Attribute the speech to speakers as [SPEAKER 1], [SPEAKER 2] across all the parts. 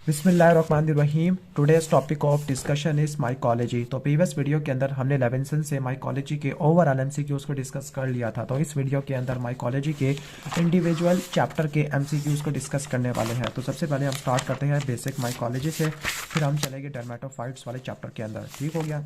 [SPEAKER 1] बिस्मिल्लाहिर्रहमानिर्रहीम। Today's topic of discussion is mycology. तो previous video के अंदर हमने लेविंसन से माइकोलॉजी के ओवरऑल एमसीक्यूज को डिस्कस कर लिया था। तो इस वीडियो के अंदर माइकोलॉजी के इंडिविजुअल चैप्टर के एमसीक्यूज को डिस्कस करने वाले हैं। तो सबसे पहले हम स्टार्ट करते हैं बेसिक माइकोलॉजी से, फिर हम चलेंगे डर्मेटोफाइट्स वाले चैप्टर के अंदर। ठीक हो गया।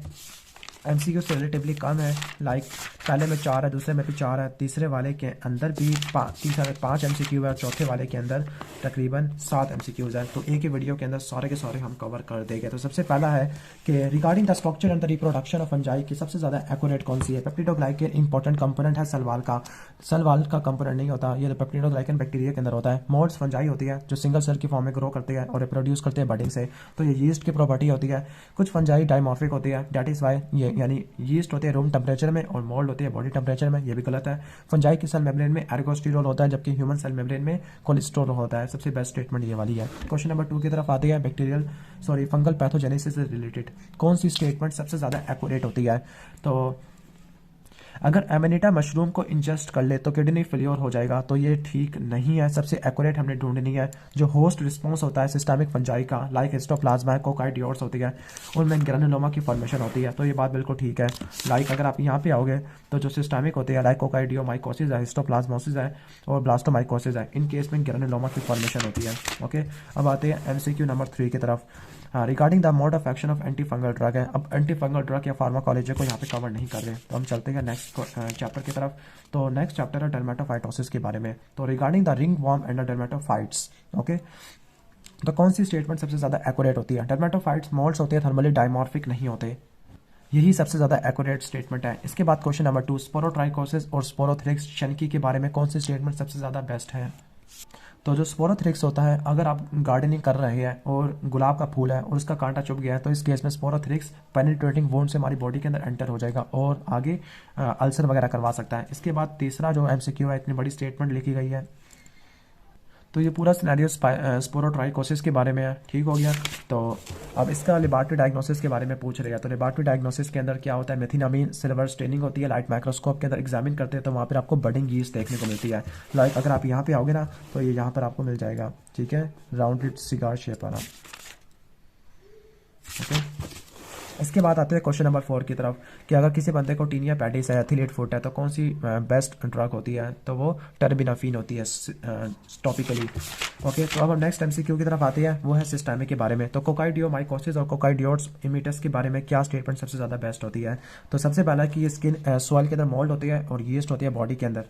[SPEAKER 1] एमसीक्यू से रिलेटिवली कम है, लाइक पहले में 4 है, दूसरे में भी 4 है, तीसरे वाले के अंदर भी 5 एमसीक्यू है और चौथे वाले के अंदर तकरीबन 7 एमसीक्यूज है। तो एक ही वीडियो के अंदर सारे के सारे हम कवर कर देंगे। तो सबसे पहला है कि regarding the structure and the reproduction of fungi की सबसे ज़्यादा एक्यूरेट कौन सी है? पेप्टिडोग्लाइकन इंपॉर्टेंट कंपोनेंट है सेल वॉल का। सेल वॉल का कंपोनेंट नहीं होता, ये पेप्टिडोग्लाइकन बैक्टीरिया के अंदर होता है। मोड्स फंजाई होती है जो सिंगल सेल की फॉर्म में ग्रो करते हैं और रिप्रोड्यूस करते हैं बडिंग से। तो ये यीस्ट की प्रॉपर्टी होती है। कुछ फंजाई डाइमॉर्फिक होती है, दैट इज वाई ये यानी यीस्ट होते हैं रूम टेम्परेचर में और मोल्ड होती है बॉडी टेम्परेचर में। ये भी गलत है। फंजाई की सेल मेम्ब्रेन में एर्गोस्टिरोल होता है जबकि ह्यूमन सेल मेम्ब्रेन में कोलेस्ट्रॉल होता है। सबसे बेस्ट स्टेटमेंट ये वाली है। क्वेश्चन नंबर 2 की तरफ आती है। फंगल पैथोजेनेसिस से रिलेटेड कौन सी स्टेटमेंट सबसे ज्यादा एक्यूरेट होती है? तो अगर एमेनिटा मशरूम को इंजेस्ट कर ले तो किडनी फेलियर हो जाएगा, तो ये ठीक नहीं है। सबसे एक्यूरेट हमने ढूंढनी है। जो होस्ट रिस्पॉन्स होता है सिस्टमिक फंजाई का, लाइक हिस्टोप्लाज्मा कोकाइडियोट्स होती है, उनमें ग्रेनुलोमा की फॉर्मेशन होती है। तो ये बात बिल्कुल ठीक है। लाइक अगर आप यहाँ पे आओगे तो जो सिस्टमिक होती है लाइक कोकाइडियोमाइकोसिस है, हिस्टोप्लाज्मोसिस है और ब्लास्टोमाइकोसिस है, इन केस में ग्रेनुलोमा की फॉर्मेशन होती है। ओके, अब आते हैं एमसीक्यू नंबर 3 की तरफ। Regarding the mode of action of anti fungal drug है। अब एंटी फंगल ड्रग या फार्माकोलॉजी को यहाँ पे कवर नहीं कर रहे, तो हम चलते हैं नेक्स्ट चैप्टर की तरफ। तो नेक्स्ट चैप्टर है डर्मेटोफाइटोसिस के बारे में। तो regarding the ring worm and the dermatophytes, okay, तो कौन सी स्टेटमेंट सबसे ज्यादा एक्यूरेट होती है? डर्मेटोफाइट्स मोल्ड्स होते हैं, थर्मली डाइमॉर्फिक नहीं होते। यही सबसे ज्यादा एक्यूरेट स्टेटमेंट है। इसके बाद क्वेश्चन नंबर 2, स्पोरोट्राइकोसिस और स्पोरोथ्रिक्स शनकी के बारे में कौन सी स्टेटमेंट सबसे ज्यादा बेस्ट है? तो जो स्पोरोथ्रिक्स होता है, अगर आप गार्डनिंग कर रहे हैं और गुलाब का फूल है और उसका कांटा चुभ गया है, तो इस केस में स्पोरोथ्रिक्स पेनिट्रेटिंग वुंड से हमारी बॉडी के अंदर एंटर हो जाएगा और आगे अल्सर वगैरह करवा सकता है। इसके बाद तीसरा जो एमसीक्यू है, इतनी बड़ी स्टेटमेंट लिखी गई है, तो ये पूरा सिनेरियो स्पोरोट्राइकोसिस के बारे में है। ठीक हो गया। तो अब इसका लेबोरेटरी डायग्नोसिस के बारे में पूछ रहे हैं। तो लेबोरेटरी डायग्नोसिस के अंदर क्या होता है? मेथिनामीन सिल्वर स्टेनिंग होती है, लाइट माइक्रोस्कोप के अंदर एग्जामिन करते हैं तो वहाँ पर आपको बडिंग यीस्ट देखने को मिलती है। लाइक अगर आप यहाँ पे आओगे ना तो ये यहाँ पर आपको मिल जाएगा। ठीक है, राउंडेड सिगार शेप वाला। ओके, इसके बाद आते हैं क्वेश्चन नंबर 4 की तरफ कि अगर किसी बंदे को टीनिया पैडिस है, एथिलेट फुट है, तो कौन सी बेस्ट ड्रग होती है? तो वो टर्बिनाफिन होती है टॉपिकली। ओके, तो अब हम नेक्स्ट एमसीक्यू की तरफ आते हैं, वो है सिस्टमिक के बारे में। तो कोकाइडियोमाइकोसिस और कोकाइडियोट्स इमिटस के बारे में क्या स्टेटमेंट सबसे ज़्यादा बेस्ट होती है? तो सबसे पहला कि ये स्किन सॉइल के अंदर मोल्ड होती है और यीस्ट होती है बॉडी के अंदर।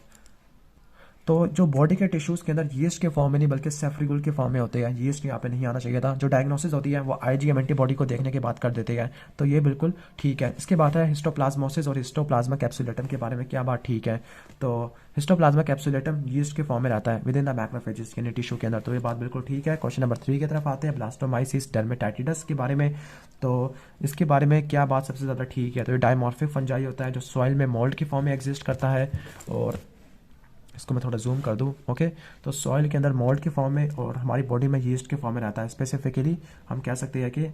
[SPEAKER 1] तो जो बॉडी के टिश्यूज के अंदर यीस्ट के फॉर्म में नहीं बल्कि सेफ्रिगुल के फॉर्म में होते हैं। यीस्ट यहाँ पे नहीं आना चाहिए था। जो डायग्नोसिस होती है वो आईजीएम एंटीबॉडी को देखने के बाद कर देते हैं, तो ये बिल्कुल ठीक है। इसके बाद है हिस्टोप्लाज्मोसिस और हिस्टोप्लाज्मा कैप्सुलेटम के बारे में क्या बात ठीक है? तो हिस्टोप्लाज्मा कैप्सुलेटम यीस्ट के फॉर्म में रहता है विद इन द मैक्रोफेजेस यानी टिश्यू के अंदर, तो ये बात बिल्कुल ठीक है। क्वेश्चन नंबर 3 की तरफ आते हैं, ब्लास्टोमाइसिस डर्मेटाइटिस के बारे में। तो इसके बारे में क्या बात सबसे ज़्यादा ठीक है? तो ये डायमॉर्फिक फंजाई होता है जो सॉइल में मोल्ड की फॉर्म में एग्जिस्ट करता है। और इसको मैं थोड़ा जूम कर दूं। ओके, तो सॉइल के अंदर मोल्ड के फॉर्म में और हमारी बॉडी में यीस्ट के फॉर्म में रहता है। स्पेसिफिकली हम कह सकते हैं कि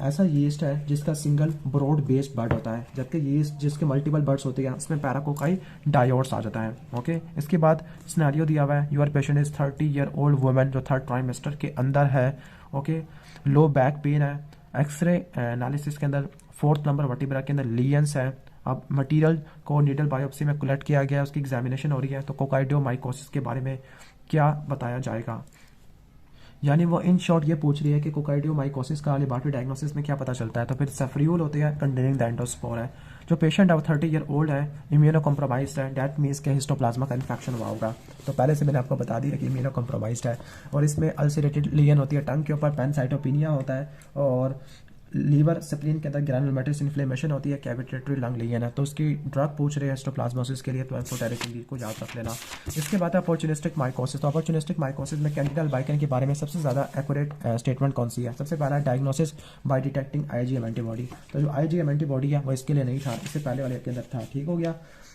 [SPEAKER 1] ऐसा यीस्ट है जिसका सिंगल ब्रॉड बेस्ड बर्ड होता है, जबकि यीस्ट जिसके मल्टीपल बर्ड्स होते हैं उसमें पैराकोकाई डायोड्स आ जाता है। ओके, इसके बाद सिनेरियो दिया हुआ है, your patient is 30-year-old women जो 3rd ट्राइमेस्टर के अंदर है। ओके, लो बैक पेन है। एक्सरे एनालिसिस के अंदर 4th नंबर वर्टिब्रा के अंदर लीयंस है। अब मटेरियल को नीडल बायोप्सी में कलेक्ट किया गया है, उसकी एग्जामिनेशन हो रही है। तो कोकाइडियोमाइकोसिस के बारे में क्या बताया जाएगा? यानी वो इन शॉर्ट ये पूछ रही है कि कोकाइडियोमाइकोसिस का लेबोरेटरी डायग्नोसिस में क्या पता चलता है? तो फिर सेफ्रियोल होते हैं कंटेनिंग द एंडोस्पोर है। जो पेशेंट है वो 30-year-old है, इम्यूनो कॉम्प्रोमाइज्ड है, डेट मीन्स के हिस्टोप्लाज्मा का इन्फेक्शन हुआ होगा। तो पहले से मैंने आपको बता दिया कि इम्यूनो कॉम्प्रोमाइज्ड है और इसमें अल्सरेटेड लीजन होती है टंग के ऊपर, पैनसाइटोपिनिया होता है और लीवर स्प्लीन के अंदर ग्रैनुलोमेटस इन्फ्लेमेशन होती है, कैविटेटरी लंग लीजन है। तो उसकी ड्रग पूछ रहे हैं हिस्टोप्लाज्मोसिस के लिए, तो एम्फोटेरिक को याद रख लेना। इसके बाद है अपॉर्चुनिस्टिक माइकोसिस। तो अपॉर्चुनिस्टिक माइकोसिस में कैंडिडा अल्बाइकन के बारे में सबसे ज़्यादा एक्यूरेट स्टेटमेंट कौन सी है? सबसे पहला diagnosis by detecting IgM antibody. तो जो आईजीएम एंटीबॉडी है वो इसके लिए नहीं था, इससे पहले वाले के अंदर था। ठीक हो गया।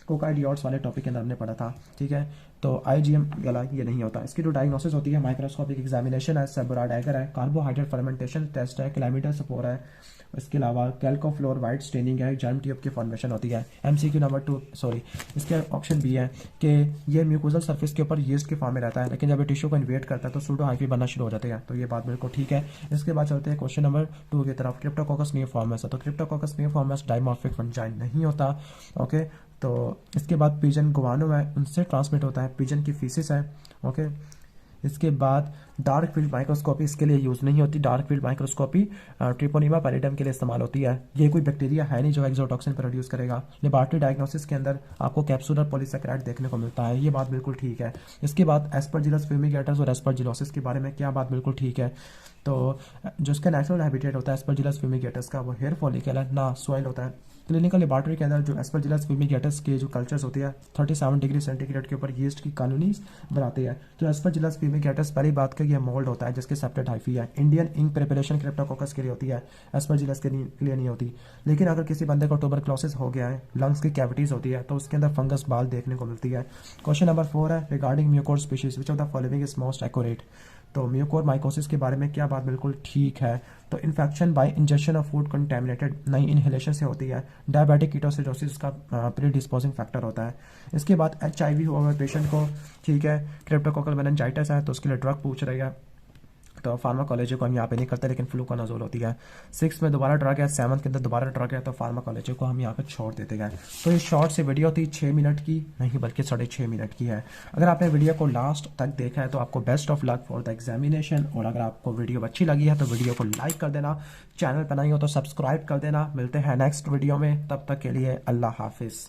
[SPEAKER 1] कोकाइडियोट्स वाले टॉपिक के अंदर हमने पढ़ा था, ठीक है। तो IgM गला ये नहीं होता। इसकी जो डायग्नोसिस होती है, माइक्रोस्कोपिक एग्जामिनेशन है, सेबोराडाइगर है, कार्बोहाइड्रेट फर्मेंटेशन टेस्ट है, क्लाइमिडा स्पोर है, इसके अलावा कैल्कोफ्लोर वाइट स्टेनिंग है, जर्म ट्यूब की फॉर्मेशन होती है। MCQ नंबर 2 सॉरी इसके ऑप्शन बी है कि ये म्यूकोजल सरफेस के ऊपर यीस्ट के फॉर्म में रहता है, लेकिन जब ये टिश्यू को इन्वेट करता है तो सूडो हाइफी बनना शुरू हो जाते हैं। तो ये बात बिल्कुल ठीक है। इसके बाद चलते हैं क्वेश्चन नंबर 2 की तरफ। क्रिप्टोकोकस नियोफॉर्मस है, तो क्रिप्टोकोकस नियोफॉर्मस डाइमॉर्फिक फंजाई नहीं होता, ओके। तो इसके बाद पिजन गुवानो है, उनसे ट्रांसमिट होता है, पिजन की फीसिस है, ओके। इसके बाद डार्क फील्ड माइक्रोस्कोपी इसके लिए यूज़ नहीं होती। Dark field microscopy Treponema pallidum के लिए इस्तेमाल होती है। ये कोई बैक्टीरिया है नहीं जो एक्सोटॉक्सिन प्रोड्यूस करेगा। लेबॉरेटरी डायग्नोसिस के अंदर आपको कैप्सूलर पॉलीसैकेराइड देखने को मिलता है, ये बात बिल्कुल ठीक है। इसके बाद एस्परजिलस फ्यूमिगेटस और एस्परजिलोसिस के बारे में क्या बात बिल्कुल ठीक है। तो जो इसका नेचुरल हैबिटेट होता है एस्परजिलस फ्यूमिगेटस का, वो हेयर फॉलिकल है, ना सॉइल होता है। क्लिनिकल लेबॉरेटरी के अंदर जो एस्परजिलस फ्यूमिगेटस के जो कल्चर्स होती है 37 डिग्री सेंटीग्रेड के ऊपर यीस्ट की कॉलोनीज बनाते हैं। तो एस्परजिलस फ्यूमिगेटस पहली बात का ये मोल्ड होता है जिसके सेप्टेड हाइफी है। इंडियन इंक प्रिपरेशन क्रिप्टोकोकस के लिए होती है, एस्परजिलस के लिए नहीं होती। लेकिन अगर किसी बंदे को ट्यूबरक्लोसिस हो गया है, लंग्स की कैविटीज होती है, तो उसके अंदर फंगस बाल देखने को मिलती है। क्वेश्चन नंबर 4 है regarding Mucor species which of the following is most accurate. तो म्यूकोर माइकोसिस के बारे में क्या बात बिल्कुल ठीक है। तो infection by injection of food contaminated नई इनहेलेशन से होती है। डायबिटिक कीटोसिडोसिस का प्री डिस्पोजिंग फैक्टर होता है। इसके बाद HIV हुआ हुआ पेशेंट को, ठीक है, क्रिप्टोकोकल मेनिंजाइटिस है, तो उसके लिए ड्रग पूछ रही है। तो फार्माकोलॉजी को हम यहाँ पे नहीं करते, लेकिन फ्लूकोनाजोल होती है। 6 में दोबारा ड्रग है, 7 के अंदर दोबारा ड्रग है, तो फार्माकोलॉजी को हम यहाँ पे छोड़ देते हैं। तो ये शॉर्ट से वीडियो थी, 6 मिनट की नहीं बल्कि 6.5 मिनट की है। अगर आपने वीडियो को लास्ट तक देखा है तो आपको best of luck for the examination. और अगर आपको वीडियो अच्छी लगी है तो वीडियो को लाइक कर देना, चैनल पर नहीं हो तो सब्सक्राइब कर देना। मिलते हैं नेक्स्ट वीडियो में, तब तक के लिए अल्लाह हाफिज़।